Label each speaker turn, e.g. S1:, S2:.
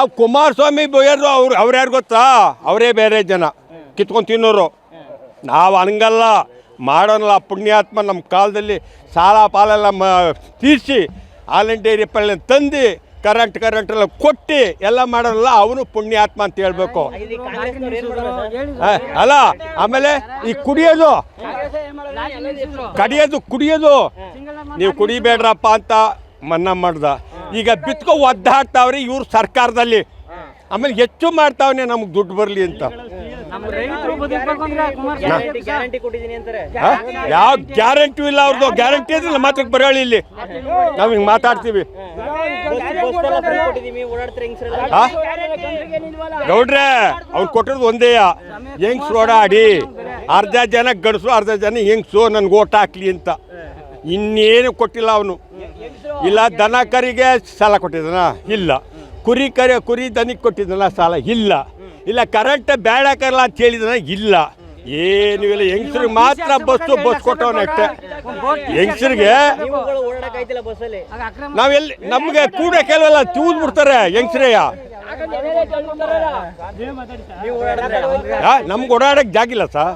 S1: ನಾವು ಕುಮಾರಸ್ವಾಮಿ ಬೈಯೋರು ಅವ್ರು ಯಾರು ಗೊತ್ತಾ, ಅವರೇ ಬೇರೆ ಜನ ಕಿತ್ಕೊಂಡು ತಿನ್ನೋರು. ನಾವು ಹಂಗಲ್ಲ ಮಾಡೋನಲ್ಲ. ಪುಣ್ಯಾತ್ಮ ನಮ್ಮ ಕಾಲದಲ್ಲಿ ಸಾಲ ಪಾಲೆಲ್ಲ ತೀರಿಸಿ ಹಾಲಿನ ಡೈರಿ ಪಳ್ಳಿ ತಂದು ಕರೆಂಟ್ ಕೊಟ್ಟು ಎಲ್ಲ ಮಾಡೋನಲ್ಲ, ಅವನು ಪುಣ್ಯಾತ್ಮ ಅಂತ ಹೇಳ್ಬೇಕು. ಅಲ್ಲ, ಆಮೇಲೆ ಈ ಕುಡಿಯೋದು ನೀವು ಕುಡಿಬೇಡ್ರಪ್ಪ ಅಂತ ಮನ್ನಾ ಮಾಡ್ದ. ಈಗ ಬಿತ್ಕೊ ಒದ್ದಾಡ್ತಾವ್ರಿ ಇವ್ರು ಸರ್ಕಾರದಲ್ಲಿ. ಆಮೇಲೆ ಹೆಚ್ಚು ಮಾಡ್ತಾವನೆ ನಮ್ಗೆ ದುಡ್ಡು ಬರಲಿ ಅಂತ. ಯಾವ ಗ್ಯಾರಂಟಿ ಇಲ್ಲ ಅವ್ರದ್ದು. ಗ್ಯಾರಂಟಿ ಇದ್ರೆ ಮಾತ್ರಕ್ಕೆ ಬರೋಳಿ ಇಲ್ಲಿ ನಾವು ಹಿಂಗೆ ಮಾತಾಡ್ತೀವಿ. ಗೌಡ್ರೆ ಅವ್ರು ಕೊಟ್ಟಿರೋದು ಒಂದೇ, ಹೆಂಗ್ಸ್ರು ಓಡಾಡಿ ಅರ್ಧ ಜನ ಗಂಡಸರು ಅರ್ಧ ಜನ ಹೆಂಗ್ಸು ನನ್ಗೆ ಓಟ್ ಹಾಕ್ಲಿ ಅಂತ. ಇನ್ನೇನು ಕೊಟ್ಟಿಲ್ಲ ಅವನು. ಇಲ್ಲ ದನ ಕರಿಗೆ ಸಾಲ ಕೊಟ್ಟಿದ್ದಾನ? ಇಲ್ಲ. ಕುರಿ ದನಿಗೆ ಕೊಟ್ಟಿದ್ದಾನ ಸಾಲ? ಇಲ್ಲ. ಕರೆಂಟ್ ಬೇಡಕ್ಕಲ್ಲ ಅಂತ ಹೇಳಿದಾನ? ಇಲ್ಲ. ಏನೂ ಇಲ್ಲ. ಹೆಂಗಸ್ರಿಗೆ ಮಾತ್ರ ಬಸ್ ಕೊಟ್ಟವನ ಅಷ್ಟೇ. ಹೆಂಗಸ್ರಿಗೆ ನಾವೆಲ್ಲಿ ನಮಗೆ ಕೂಡ ಕೆಲವೆಲ್ಲ ತೂದ್ ಬಿಡ್ತಾರೆ ಹೆಂಗಸ್ರೆಯ. ನಮ್ಗೆ ಓಡಾಡಕ್ಕೆ ಜಾಗಿಲ್ಲ ಸರ್.